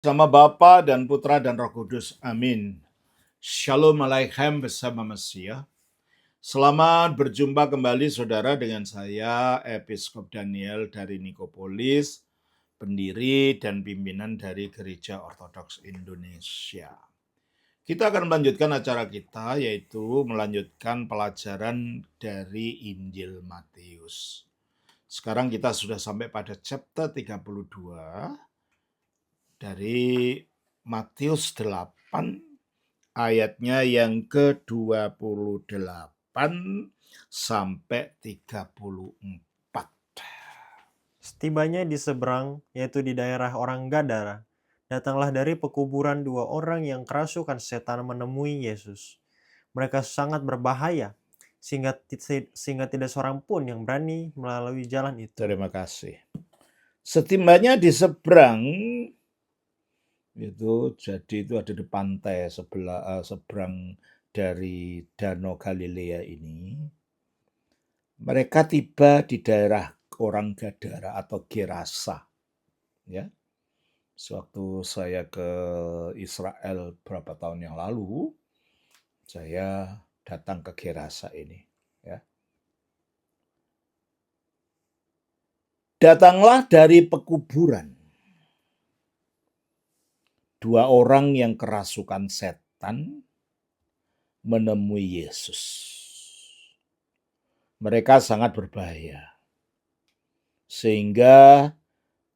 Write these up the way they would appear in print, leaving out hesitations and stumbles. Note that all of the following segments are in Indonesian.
Sama Bapa dan Putra dan Roh Kudus. Amin. Shalom Aleichem bersama Mesia. Selamat berjumpa kembali saudara dengan saya, Episkop Daniel dari Nikopolis, pendiri dan pimpinan dari Gereja Ortodoks Indonesia. Kita akan melanjutkan acara kita, yaitu melanjutkan pelajaran dari Injil Matius. Sekarang kita sudah sampai pada chapter 32 dari Matius 8 ayatnya yang ke-28 sampai 34. Setibanya di seberang, yaitu di daerah orang Gadara, datanglah dari pekuburan 2 orang yang kerasukan setan menemui Yesus. Mereka sangat berbahaya, sehingga tidak seorang pun yang berani melalui jalan itu. Terima kasih. Setibanya di seberang, jadi itu ada di pantai seberang dari Danau Galilea ini. Mereka tiba di daerah orang Gadara atau Gerasa. Ya. Sewaktu saya ke Israel beberapa tahun yang lalu, saya datang ke Gerasa ini. Ya. Datanglah dari pekuburan 2 orang yang kerasukan setan menemui Yesus. Mereka sangat berbahaya, sehingga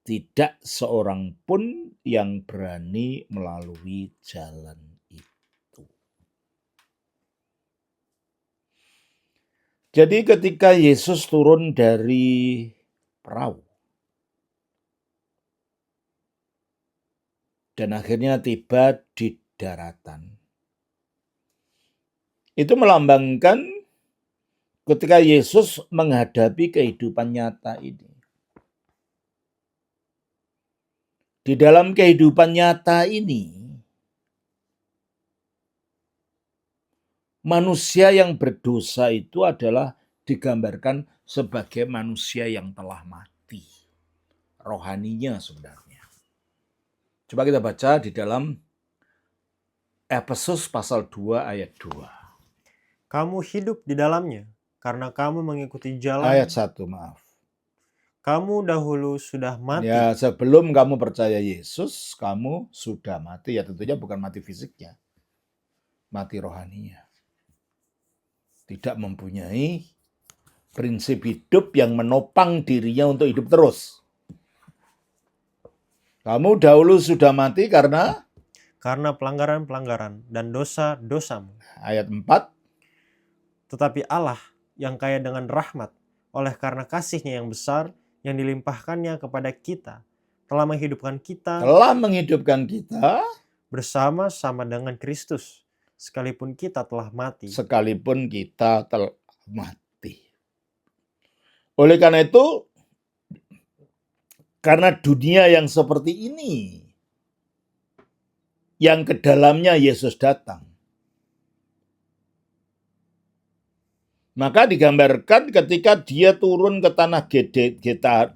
tidak seorang pun yang berani melalui jalan itu. Jadi ketika Yesus turun dari perahu dan akhirnya tiba di daratan, itu melambangkan ketika Yesus menghadapi kehidupan nyata ini. Di dalam kehidupan nyata ini, manusia yang berdosa itu adalah digambarkan sebagai manusia yang telah mati. Rohaninya sebenarnya. Coba kita baca di dalam Efesus pasal 2 ayat 2. Kamu hidup di dalamnya, karena kamu mengikuti jalan. Ayat 1, maaf. Kamu dahulu sudah mati. Ya, sebelum kamu percaya Yesus, kamu sudah mati. Ya tentunya bukan mati fisiknya, mati rohaninya. Tidak mempunyai prinsip hidup yang menopang dirinya untuk hidup terus. Kamu dahulu sudah mati karena pelanggaran-pelanggaran dan dosa-dosamu. Ayat 4. Tetapi Allah yang kaya dengan rahmat, oleh karena kasih-Nya yang besar yang dilimpahkannya kepada kita, telah menghidupkan kita bersama-sama dengan Kristus, sekalipun kita telah mati. Oleh karena itu, karena dunia yang seperti ini, yang ke dalamnya Yesus datang, maka digambarkan ketika dia turun ke tanah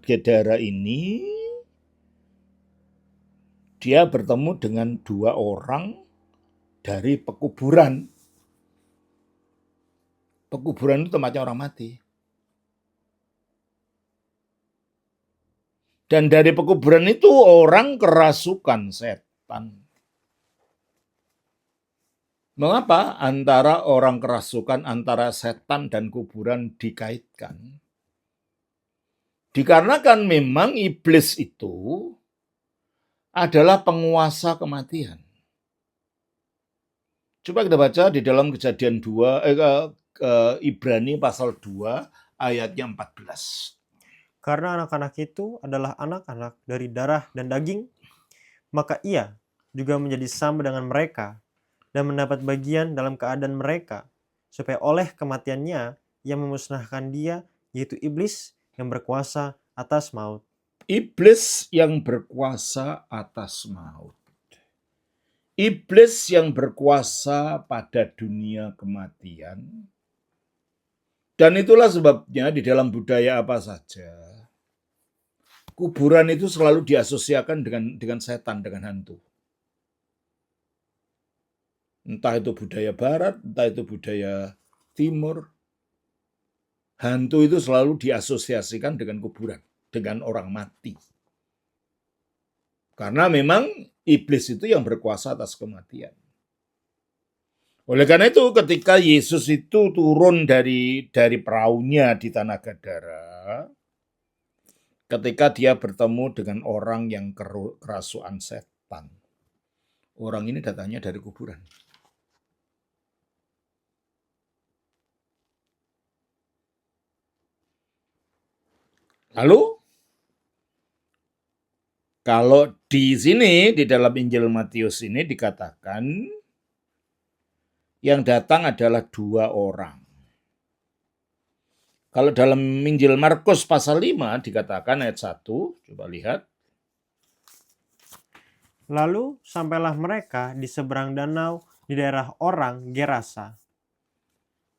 Gadara ini, dia bertemu dengan 2 orang dari pekuburan. Pekuburan itu tempatnya orang mati. Dan dari pekuburan itu orang kerasukan setan. Mengapa antara orang kerasukan, antara setan dan kuburan dikaitkan? Dikarenakan memang iblis itu adalah penguasa kematian. Coba kita baca di dalam Kejadian 2, Ibrani pasal 2 ayatnya 14. Karena anak-anak itu adalah anak-anak dari darah dan daging, maka ia juga menjadi sama dengan mereka dan mendapat bagian dalam keadaan mereka, supaya oleh kematiannya ia memusnahkan dia, yaitu iblis yang berkuasa atas maut. Iblis yang berkuasa atas maut. Iblis yang berkuasa pada dunia kematian. Dan itulah sebabnya di dalam budaya apa saja, kuburan itu selalu diasosiasikan dengan setan, dengan hantu. Entah itu budaya barat, entah itu budaya timur. Hantu itu selalu diasosiasikan dengan kuburan, dengan orang mati. Karena memang iblis itu yang berkuasa atas kematian. Oleh karena itu ketika Yesus itu turun dari perahunya di Tanah Gadara, ketika dia bertemu dengan orang yang kerasukan setan, orang ini datangnya dari kuburan. Lalu kalau di sini di dalam Injil Matius ini dikatakan yang datang adalah 2 orang. Kalau dalam Injil Markus pasal 5 dikatakan ayat 1, coba lihat. Lalu sampailah mereka di seberang danau di daerah orang Gerasa.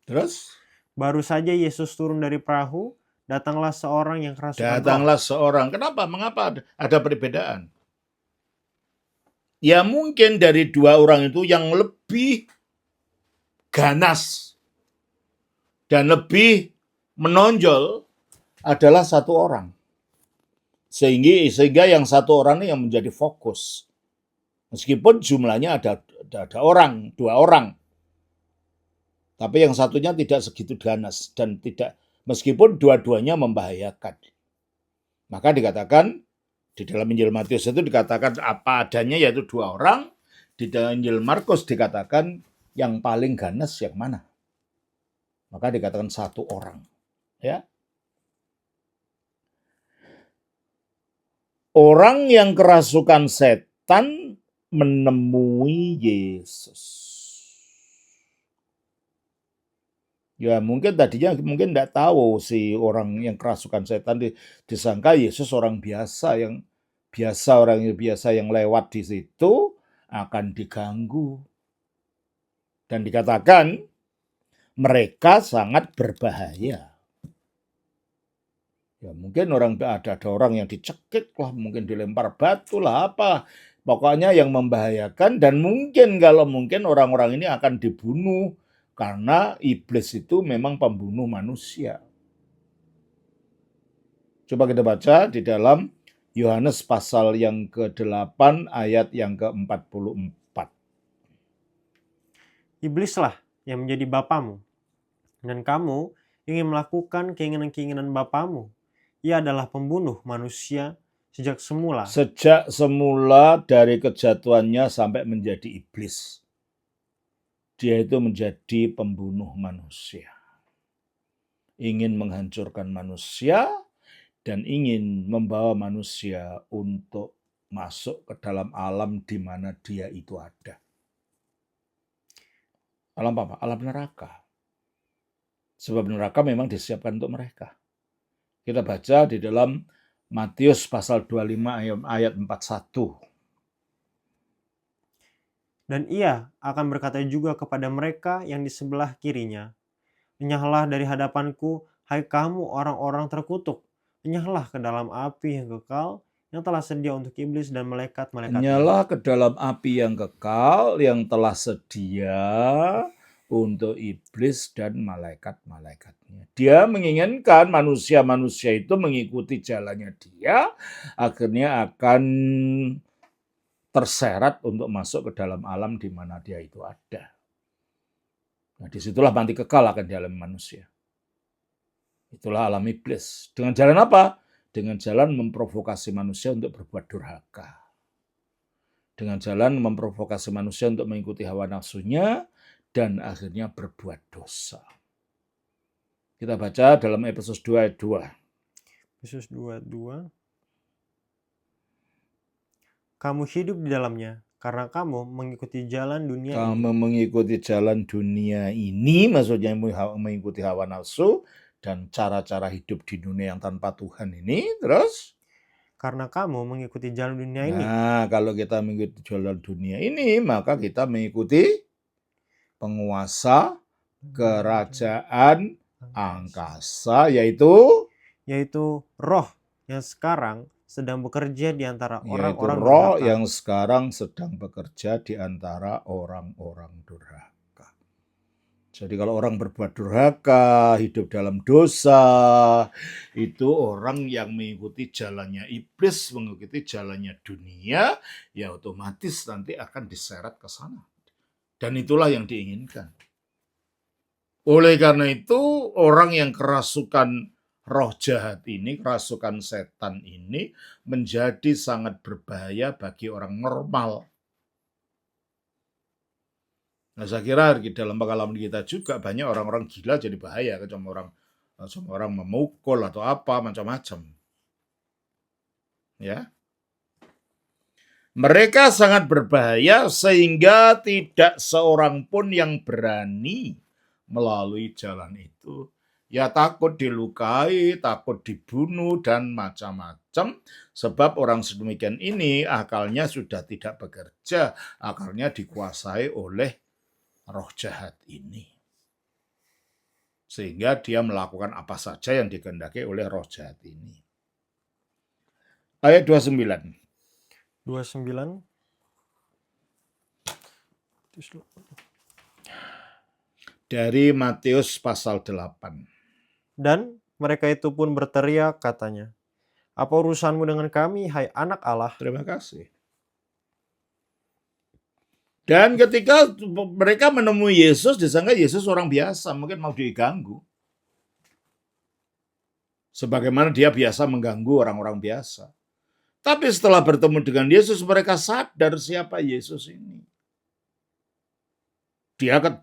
Terus? Baru saja Yesus turun dari perahu, datanglah seorang yang kerasukan roh. Datanglah seorang. Kenapa? Mengapa ada perbedaan? Ya mungkin dari 2 orang itu yang lebih ganas dan lebih menonjol adalah 1 orang. Sehingga yang 1 orang ini yang menjadi fokus. Meskipun jumlahnya ada 2 orang. Tapi yang satunya tidak segitu ganas dan tidak, meskipun dua-duanya membahayakan. Maka dikatakan di dalam Injil Matius itu dikatakan apa adanya yaitu 2 orang. Di dalam Injil Markus dikatakan yang paling ganas yang mana? Maka dikatakan 1 orang. Ya. Orang yang kerasukan setan menemui Yesus. Ya mungkin tadinya tidak tahu si orang yang kerasukan setan, disangka Yesus orang biasa yang lewat di situ akan diganggu. Dan dikatakan mereka sangat berbahaya. Ya mungkin ada orang yang dicekik lah, mungkin dilempar batu lah apa. Pokoknya yang membahayakan, dan mungkin orang-orang ini akan dibunuh karena iblis itu memang pembunuh manusia. Coba kita baca di dalam Yohanes pasal yang ke-8 ayat yang ke-44. Iblislah yang menjadi bapamu, dan kamu ingin melakukan keinginan-keinginan bapamu. Ia adalah pembunuh manusia sejak semula. Sejak semula dari kejatuhannya sampai menjadi iblis. Dia itu menjadi pembunuh manusia. Ingin menghancurkan manusia dan ingin membawa manusia untuk masuk ke dalam alam di mana dia itu ada. Alam apa? Alam neraka. Sebab neraka memang disiapkan untuk mereka. Kita baca di dalam Matius pasal 25 ayat 41. Dan ia akan berkata juga kepada mereka yang di sebelah kirinya, enyahlah dari hadapanku, hai kamu orang-orang terkutuk. Enyahlah ke dalam api yang kekal, yang telah sedia untuk iblis dan malaikat-malaikatnya. Enyahlah ke dalam api yang kekal, yang telah sedia untuk iblis dan malaikat-malaikatnya. Dia menginginkan manusia-manusia itu mengikuti jalannya dia, akhirnya akan terseret untuk masuk ke dalam alam di mana dia itu ada. Nah, disitulah mati kekal akan dialami manusia. Itulah alam iblis. Dengan jalan apa? Dengan jalan memprovokasi manusia untuk berbuat durhaka. Dengan jalan memprovokasi manusia untuk mengikuti hawa nafsunya, dan akhirnya berbuat dosa. Kita baca dalam Efesus 2 ayat 2. Efesus 2:2. Kamu hidup di dalamnya karena kamu mengikuti jalan dunia ini. Kamu mengikuti jalan dunia ini, maksudnya mengikuti hawa nafsu dan cara-cara hidup di dunia yang tanpa Tuhan ini. Terus? Karena kamu mengikuti jalan dunia ini. Nah, kalau kita mengikuti jalan dunia ini, maka kita mengikuti penguasa kerajaan angkasa, yaitu roh yang sekarang sedang bekerja di antara Yaitu orang-orang roh durhaka. yang sekarang sedang bekerja di antara orang-orang durhaka. Jadi kalau orang berbuat durhaka, hidup dalam dosa, itu orang yang mengikuti jalannya iblis, mengikuti jalannya dunia, ya otomatis nanti akan diseret ke sana. Dan itulah yang diinginkan. Oleh karena itu, orang yang kerasukan roh jahat ini, kerasukan setan ini, menjadi sangat berbahaya bagi orang normal. Nah, saya kira di dalam pengalaman kita juga banyak orang-orang gila jadi bahaya, sama orang memukul atau apa macam-macam. Ya, mereka sangat berbahaya sehingga tidak seorang pun yang berani melalui jalan itu. Ya takut dilukai, takut dibunuh, dan macam-macam. Sebab orang sedemikian ini akalnya sudah tidak bekerja, akalnya dikuasai oleh roh jahat ini. Sehingga dia melakukan apa saja yang dikehendaki oleh roh jahat ini. Ayat 29. 29. Dari Matius pasal 8. Dan mereka itu pun berteriak katanya, "Apa urusanmu dengan kami, hai anak Allah?" Terima kasih. Dan ketika mereka menemui Yesus, disangka Yesus orang biasa, mungkin mau diganggu. Sebagaimana dia biasa mengganggu orang-orang biasa. Tapi setelah bertemu dengan Yesus, mereka sadar siapa Yesus ini.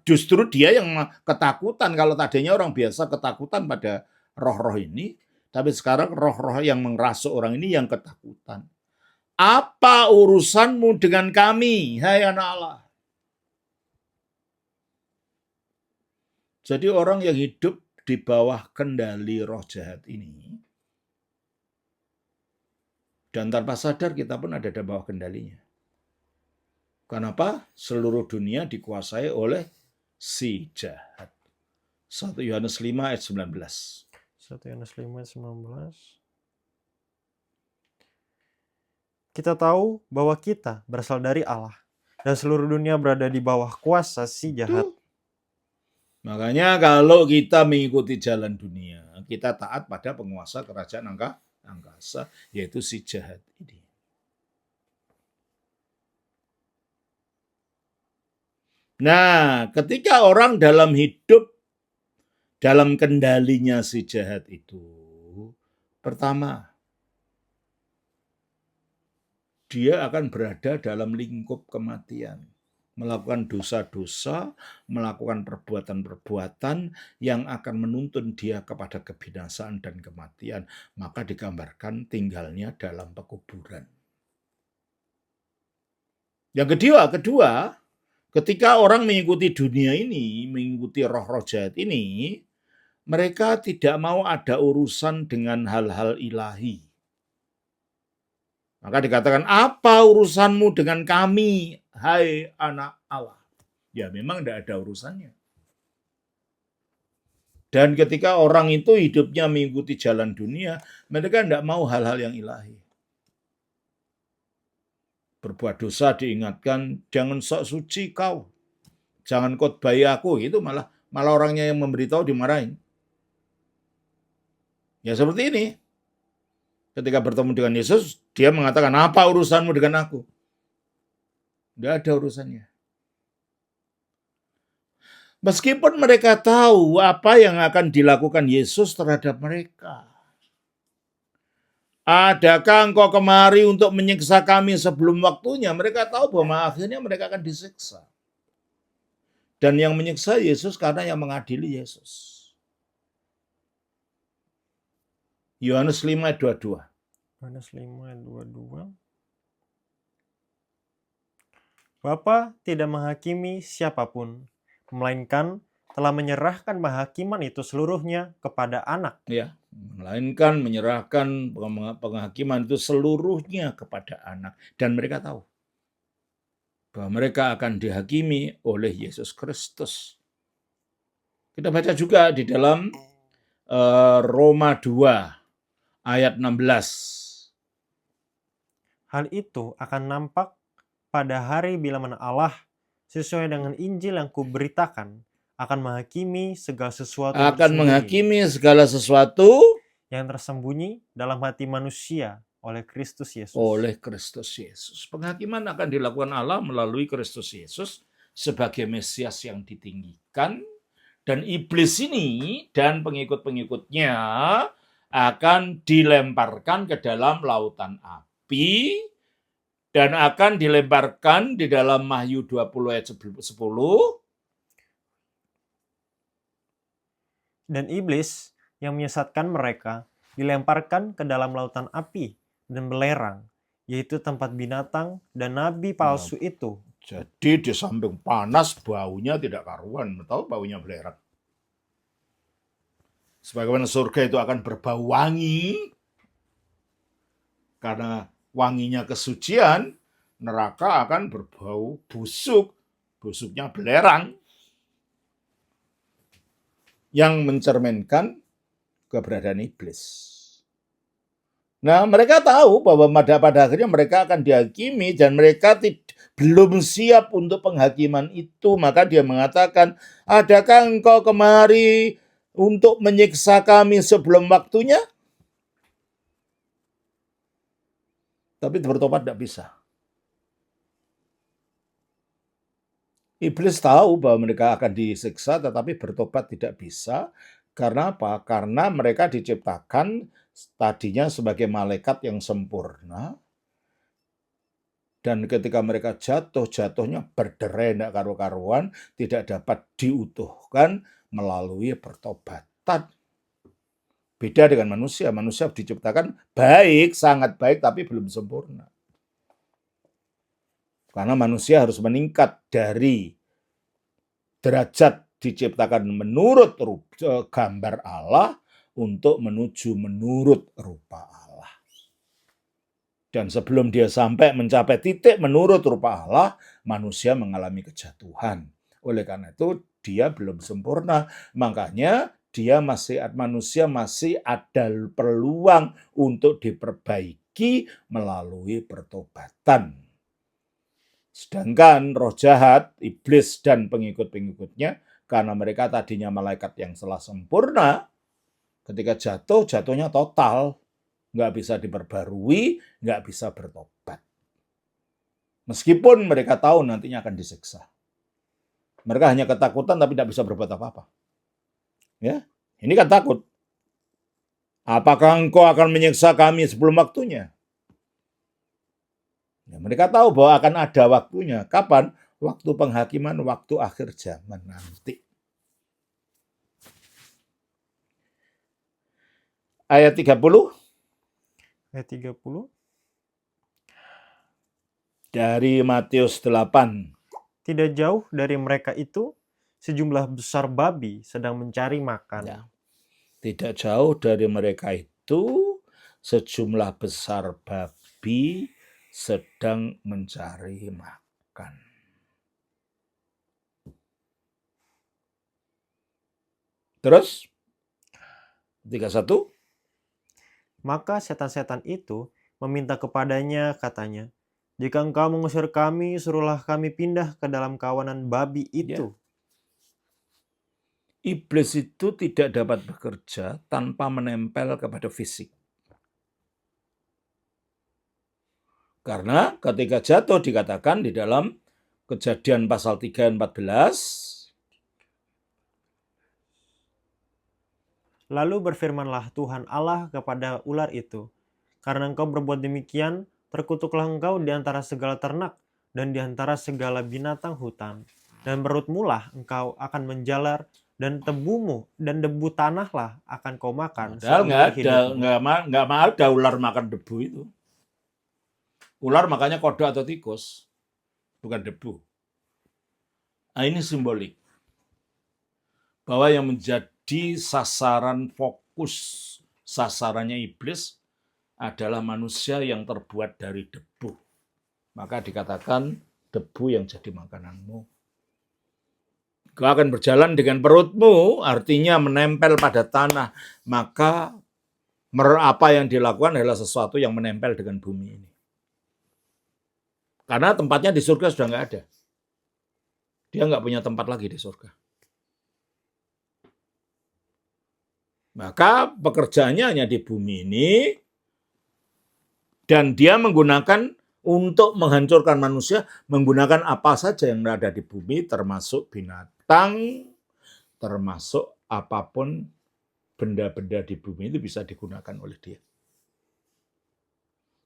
Justru dia yang ketakutan. Kalau tadinya orang biasa ketakutan pada roh-roh ini, tapi sekarang roh-roh yang mengrasuk orang ini yang ketakutan. Apa urusanmu dengan kami, hai anak Allah? Jadi orang yang hidup di bawah kendali roh jahat ini, dan tanpa sadar kita pun ada di bawah kendalinya. Kenapa? Seluruh dunia dikuasai oleh si jahat. 1 Yohanes 5 ayat 19. 1 Yohanes 5 ayat 19. Kita tahu bahwa kita berasal dari Allah dan seluruh dunia berada di bawah kuasa si jahat. Makanya kalau kita mengikuti jalan dunia, kita taat pada penguasa kerajaan angkasa, yaitu si jahat ini. Nah, ketika orang dalam hidup dalam kendalinya si jahat itu, pertama, dia akan berada dalam lingkup kematian, melakukan dosa-dosa, melakukan perbuatan-perbuatan yang akan menuntun dia kepada kebinasaan dan kematian. Maka digambarkan tinggalnya dalam pekuburan. Yang kedua, ketika orang mengikuti dunia ini, mengikuti roh-roh jahat ini, mereka tidak mau ada urusan dengan hal-hal ilahi. Maka dikatakan, apa urusanmu dengan kami, hai anak Allah? Ya memang tidak ada urusannya. Dan ketika orang itu hidupnya mengikuti jalan dunia, mereka tidak mau hal-hal yang ilahi. Berbuat dosa diingatkan, jangan sok suci kau. Jangan khotbahi aku, itu malah orangnya yang memberitahu dimarahin. Ya seperti ini. Ketika bertemu dengan Yesus, dia mengatakan, apa urusanmu dengan aku? Tidak ada urusannya. Meskipun mereka tahu apa yang akan dilakukan Yesus terhadap mereka. Adakah engkau kemari untuk menyiksa kami sebelum waktunya? Mereka tahu bahwa akhirnya mereka akan disiksa. Dan yang menyiksa Yesus karena yang mengadili Yesus. Yohanes 5 ayat 22. Yohanes 5 ayat 22. Bapa tidak menghakimi siapapun, melainkan telah menyerahkan penghakiman itu seluruhnya kepada anak. Ya, melainkan menyerahkan penghakiman itu seluruhnya kepada anak. Dan mereka tahu bahwa mereka akan dihakimi oleh Yesus Kristus. Kita baca juga di dalam Roma 2 ayat 16. Hal itu akan nampak pada hari bila mana Allah sesuai dengan Injil yang kuberitakan akan menghakimi segala sesuatu Akan menghakimi segala sesuatu yang tersembunyi dalam hati manusia oleh Kristus Yesus. oleh Kristus Yesus. Penghakiman akan dilakukan Allah melalui Kristus Yesus sebagai Mesias yang ditinggikan, dan iblis ini dan pengikut-pengikutnya akan dilemparkan ke dalam lautan api dan akan dilemparkan di dalam Wahyu 20 ayat 10. Dan iblis yang menyesatkan mereka dilemparkan ke dalam lautan api dan belerang, yaitu tempat binatang dan nabi palsu itu. Jadi di samping panas, baunya tidak karuan. Tahu baunya belerang. Sebagaimana surga itu akan berbau wangi, karena wanginya kesucian, neraka akan berbau busuk, busuknya belerang, yang mencerminkan keberadaan iblis. Nah, mereka tahu bahwa pada akhirnya mereka akan dihakimi dan mereka belum siap untuk penghakiman itu. Maka dia mengatakan, adakah engkau kemari untuk menyiksa kami sebelum waktunya? Tapi bertobat tidak bisa. Iblis tahu bahwa mereka akan disiksa, tetapi bertobat tidak bisa. Karena apa? Karena mereka diciptakan tadinya sebagai malaikat yang sempurna. Dan ketika mereka jatuhnya berderai tidak karu-karuan, tidak dapat diutuhkan melalui pertobatan. Beda dengan manusia. Manusia diciptakan baik, sangat baik, tapi belum sempurna. Karena manusia harus meningkat dari derajat diciptakan menurut gambar Allah untuk menuju menurut rupa Allah. Dan sebelum dia sampai mencapai titik menurut rupa Allah, manusia mengalami kejatuhan. Oleh karena itu dia belum sempurna. Makanya manusia masih ada peluang untuk diperbaiki melalui pertobatan. Sedangkan roh jahat, iblis dan pengikut-pengikutnya, karena mereka tadinya malaikat yang telah sempurna, ketika jatuhnya total, nggak bisa diperbarui, nggak bisa bertobat. Meskipun mereka tahu nantinya akan disiksa. Mereka hanya ketakutan tapi tidak bisa berbuat apa-apa. Ya, ini kan takut. Apakah engkau akan menyiksa kami sebelum waktunya? Ya, mereka tahu bahwa akan ada waktunya. Kapan? Waktu penghakiman, waktu akhir zaman nanti. Ayat 30. Ayat 30. Dari Matius 8. Tidak jauh dari mereka itu, sejumlah besar babi sedang mencari makan. Ya. Tidak jauh dari mereka itu, sejumlah besar babi sedang mencari makan. Terus, 31. Maka setan-setan itu meminta kepadanya, katanya, jika engkau mengusir kami, suruhlah kami pindah ke dalam kawanan babi itu. Iblis itu tidak dapat bekerja tanpa menempel kepada fisik. Karena ketika jatuh dikatakan di dalam Kejadian pasal 3 ayat 14, lalu berfirmanlah Tuhan Allah kepada ular itu, karena engkau berbuat demikian, terkutuklah engkau di antara segala ternak dan di antara segala binatang hutan. Dan perutmulah engkau akan menjalar, dan tebumu dan debu tanahlah akan kau makan. Padahal nggak ada ular makan debu itu. Ular makanya kodok atau tikus, bukan debu. Nah, ini simbolik bahwa yang menjadi sasaran fokus sasarannya iblis adalah manusia yang terbuat dari debu. Maka dikatakan debu yang jadi makananmu. Kau akan berjalan dengan perutmu, artinya menempel pada tanah. Maka apa yang dilakukan adalah sesuatu yang menempel dengan bumi ini. Karena tempatnya di surga sudah nggak ada. Dia nggak punya tempat lagi di surga. Maka pekerjaannya hanya di bumi ini, dan dia menggunakan untuk menghancurkan manusia, menggunakan apa saja yang ada di bumi, termasuk binatang, termasuk apapun benda-benda di bumi itu bisa digunakan oleh dia.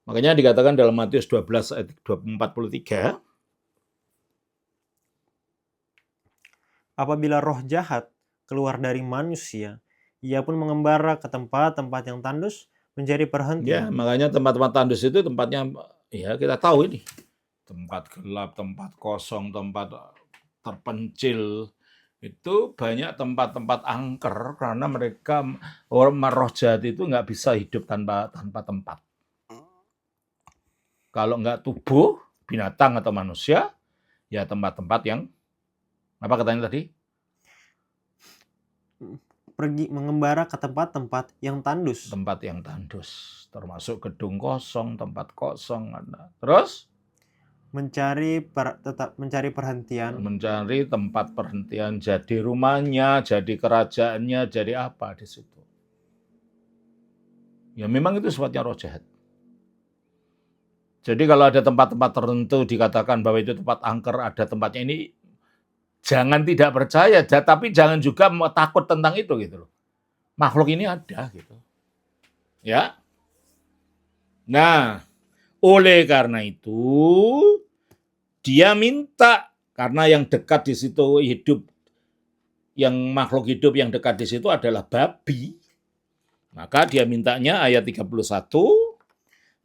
Makanya dikatakan dalam Matius 12 ayat 43, Apabila roh jahat keluar dari manusia, ia pun mengembara ke tempat-tempat yang tandus mencari ya, perhentian. makanya tempat-tempat tandus itu tempatnya, ya kita tahu ini, tempat gelap, tempat kosong, tempat terpencil, itu banyak tempat-tempat angker karena mereka orang roh jahat itu nggak bisa hidup tanpa tempat. Kalau nggak tubuh binatang atau manusia, ya tempat-tempat yang apa katanya tadi? Pergi mengembara ke tempat-tempat yang tandus. Tempat yang tandus, termasuk gedung kosong, tempat kosong. Terus Tetap mencari perhentian. mencari tempat perhentian, jadi rumahnya, jadi kerajaannya, jadi apa di situ. Ya memang itu sifatnya roh jahat. Jadi kalau ada tempat-tempat tertentu dikatakan bahwa itu tempat angker, ada tempatnya ini, jangan tidak percaya, tapi jangan juga takut tentang itu gitu loh. Makhluk ini ada gitu. Ya. Nah, oleh karena itu dia minta, karena yang dekat di situ hidup, yang makhluk hidup yang dekat di situ adalah babi. Maka dia mintanya ayat 31,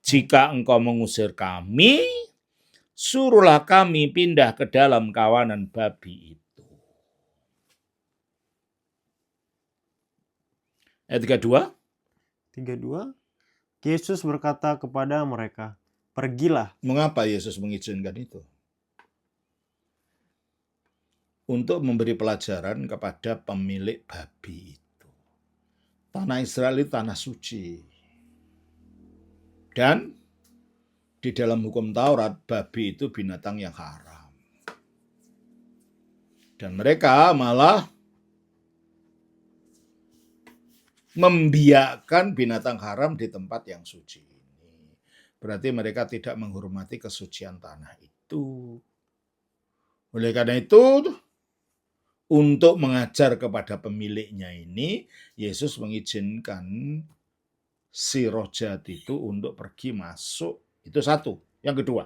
jika engkau mengusir kami, suruhlah kami pindah ke dalam kawanan babi itu. Ayat 32. Yesus berkata kepada mereka, pergilah. Mengapa Yesus mengizinkan itu? Untuk memberi pelajaran kepada pemilik babi itu. Tanah Israel itu tanah suci. Dan di dalam hukum Taurat, babi itu binatang yang haram. Dan mereka malah membiarkan binatang haram di tempat yang suci ini. Berarti mereka tidak menghormati kesucian tanah itu. Oleh karena itu, untuk mengajar kepada pemiliknya ini, Yesus mengizinkan si roh jahat itu untuk pergi masuk. Itu satu. Yang kedua,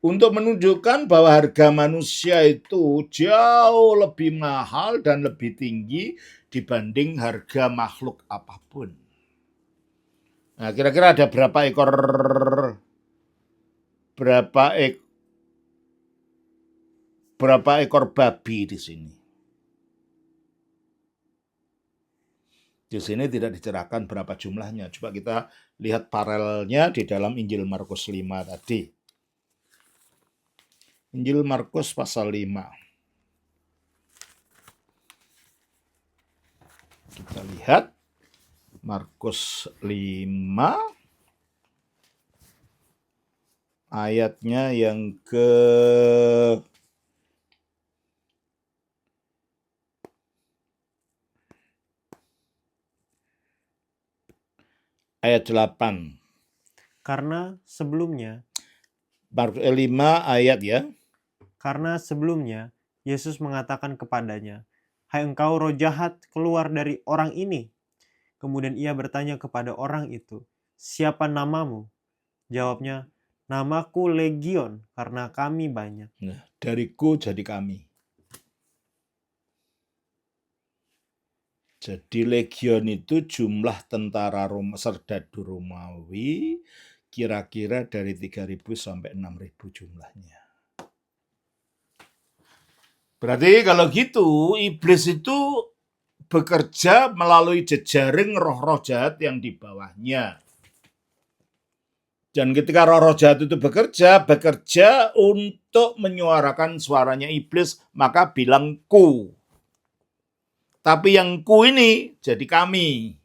untuk menunjukkan bahwa harga manusia itu jauh lebih mahal dan lebih tinggi dibanding harga makhluk apapun. Nah, kira-kira ada berapa ekor babi di sini? Di sini tidak dicerahkan berapa jumlahnya. Coba kita lihat paralelnya di dalam Injil Markus 5 tadi. Injil Markus pasal 5. Kita lihat Markus 5 ayatnya yang ke ayat 8. Karena sebelumnya Markus 5 ayat ya. Karena sebelumnya Yesus mengatakan kepadanya, hai engkau roh jahat, keluar dari orang ini. Kemudian ia bertanya kepada orang itu, siapa namamu? Jawabnya, namaku Legion, karena kami banyak. Nah, dariku jadi kami. Jadi legion itu jumlah tentara serdadu Romawi kira-kira dari 3.000 sampai 6.000 jumlahnya. Berarti kalau gitu iblis itu bekerja melalui jejaring roh-roh jahat yang di bawahnya. Dan ketika roh-roh jahat itu bekerja untuk menyuarakan suaranya iblis, maka bilang ku. Tapi yang ku ini jadi kami.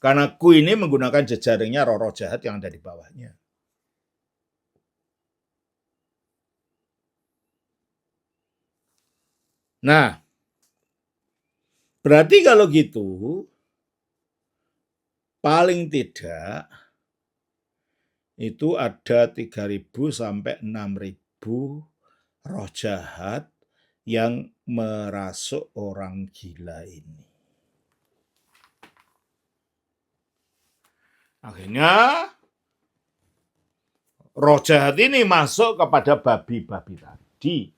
Karena ku ini menggunakan jejaringnya roh-roh jahat yang ada di bawahnya. Nah, berarti kalau gitu, paling tidak itu ada 3.000 sampai 6.000 roh jahat yang merasuk orang gila ini. Akhirnya roh jahat ini masuk kepada babi-babi tadi.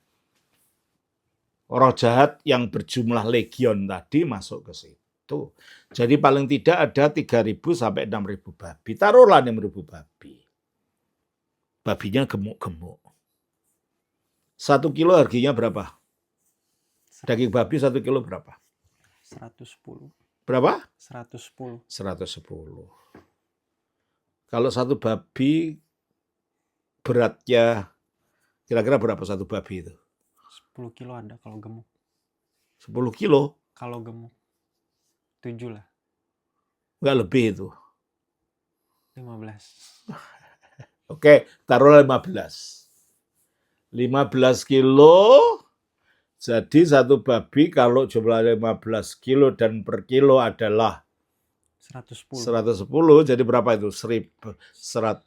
Roh jahat yang berjumlah legion tadi masuk ke situ. Jadi paling tidak ada 3.000 sampai 6.000 babi. Taruhlah 6.000 babi. Babinya gemuk-gemuk. 1 kilo harganya berapa? Daging babi 1 kilo berapa? 110. Berapa? 110. 110. Kalau satu babi beratnya kira-kira berapa satu babi itu? 10 kilo ada kalau gemuk. 10 kilo? Kalau gemuk 7 lah. Enggak lebih itu. 15. Oke, taruhlah 15. 15 kilo. Jadi satu babi kalau jumlah 15 kilo dan per kilo adalah 110. Jadi berapa itu? 1,65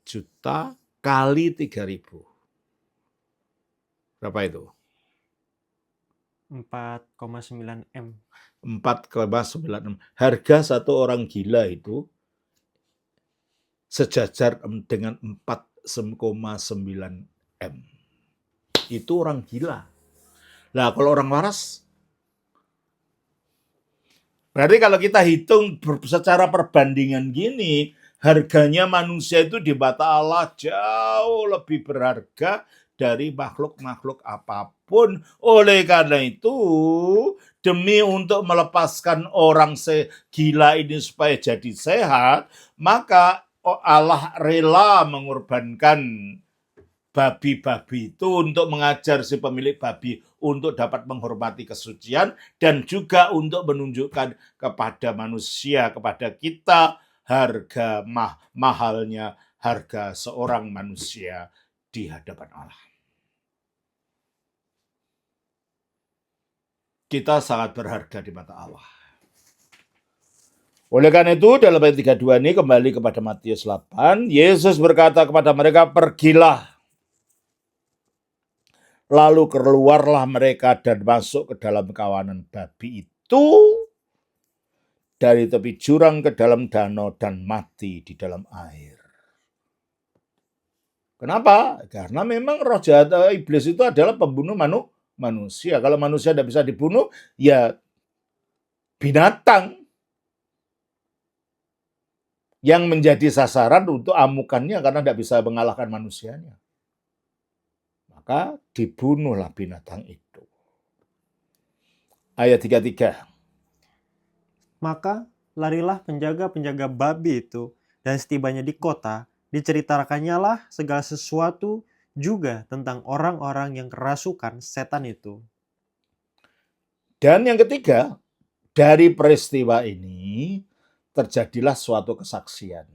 juta kali 3.000. Berapa itu? 4,9 M. 4,96. Harga satu orang gila itu sejajar dengan 4,9 M. Itu orang gila. Nah, kalau orang waras, berarti kalau kita hitung secara perbandingan gini, harganya manusia itu di mata Allah jauh lebih berharga dari makhluk-makhluk apapun. Oleh karena itu, demi untuk melepaskan orang gila ini supaya jadi sehat, maka Allah rela mengorbankan babi-babi itu untuk mengajar si pemilik babi untuk dapat menghormati kesucian dan juga untuk menunjukkan kepada manusia, kepada kita harga mahalnya harga seorang manusia di hadapan Allah. Kita sangat berharga di mata Allah. Oleh karena itu dalam ayat 32 ini kembali kepada Matius 8, Yesus berkata kepada mereka, pergilah. Lalu keluarlah mereka dan masuk ke dalam kawanan babi itu dari tepi jurang ke dalam danau dan mati di dalam air. Kenapa? Karena memang roh jahat iblis itu adalah pembunuh manusia. Kalau manusia tidak bisa dibunuh, ya binatang yang menjadi sasaran untuk amukannya karena tidak bisa mengalahkan manusianya. Maka dibunuhlah binatang itu. Ayat 33. Maka larilah penjaga-penjaga babi itu, dan setibanya di kota, diceritakannya lah segala sesuatu juga tentang orang-orang yang kerasukan setan itu. Dan yang ketiga, dari peristiwa ini terjadilah suatu kesaksian.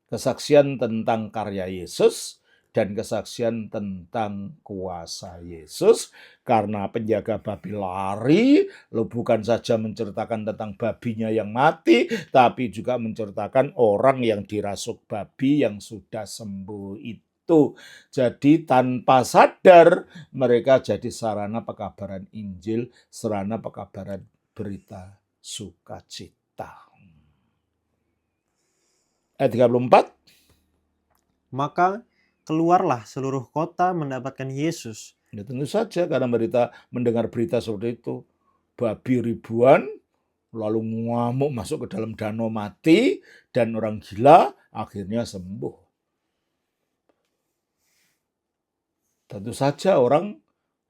Kesaksian tentang karya Yesus dan kesaksian tentang kuasa Yesus, karena penjaga babi lari, bukan saja menceritakan tentang babinya yang mati, tapi juga menceritakan orang yang dirasuk babi yang sudah sembuh itu. Jadi tanpa sadar mereka jadi sarana pekabaran Injil, sarana pekabaran berita sukacita. Ayat 34. Maka keluarlah seluruh kota mendapatkan Yesus. Ya, tentu saja karena mendengar berita seperti itu. Babi ribuan lalu ngamuk masuk ke dalam danau mati dan orang gila akhirnya sembuh. Tentu saja orang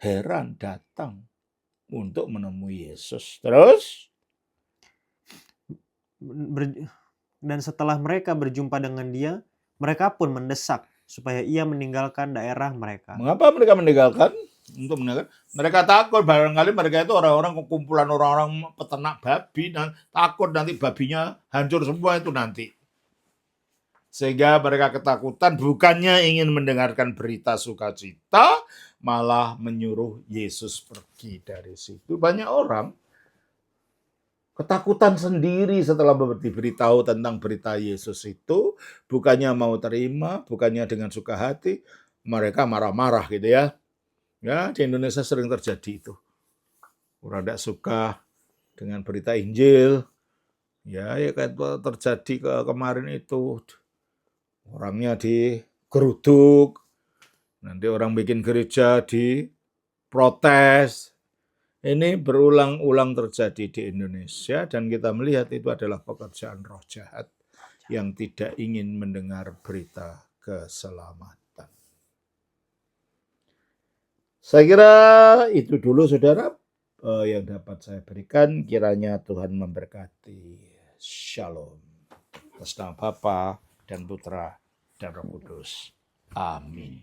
heran datang untuk menemui Yesus. Terus? Dan setelah mereka berjumpa dengan dia, mereka pun mendesak supaya ia meninggalkan daerah mereka. Mengapa mereka meninggalkan? Untuk meninggalkan. Mereka takut barangkali mereka itu orang-orang kumpulan orang-orang peternak babi dan takut nanti babinya hancur semua itu nanti. Sehingga mereka ketakutan, bukannya ingin mendengarkan berita sukacita, malah menyuruh Yesus pergi dari situ. Banyak orang ketakutan sendiri setelah diberitahu tentang berita Yesus itu, bukannya mau terima, bukannya dengan suka hati, mereka marah-marah gitu ya. Ya, di Indonesia sering terjadi itu. Orang tidak suka dengan berita Injil. Ya kayak terjadi kemarin itu. Orangnya digeruduk. Nanti orang bikin gereja diprotes. Ini berulang-ulang terjadi di Indonesia dan kita melihat itu adalah pekerjaan roh jahat yang tidak ingin mendengar berita keselamatan. Saya kira itu dulu saudara yang dapat saya berikan. Kiranya Tuhan memberkati. Shalom. Atas nama Bapa dan Putra dan Roh Kudus. Amin.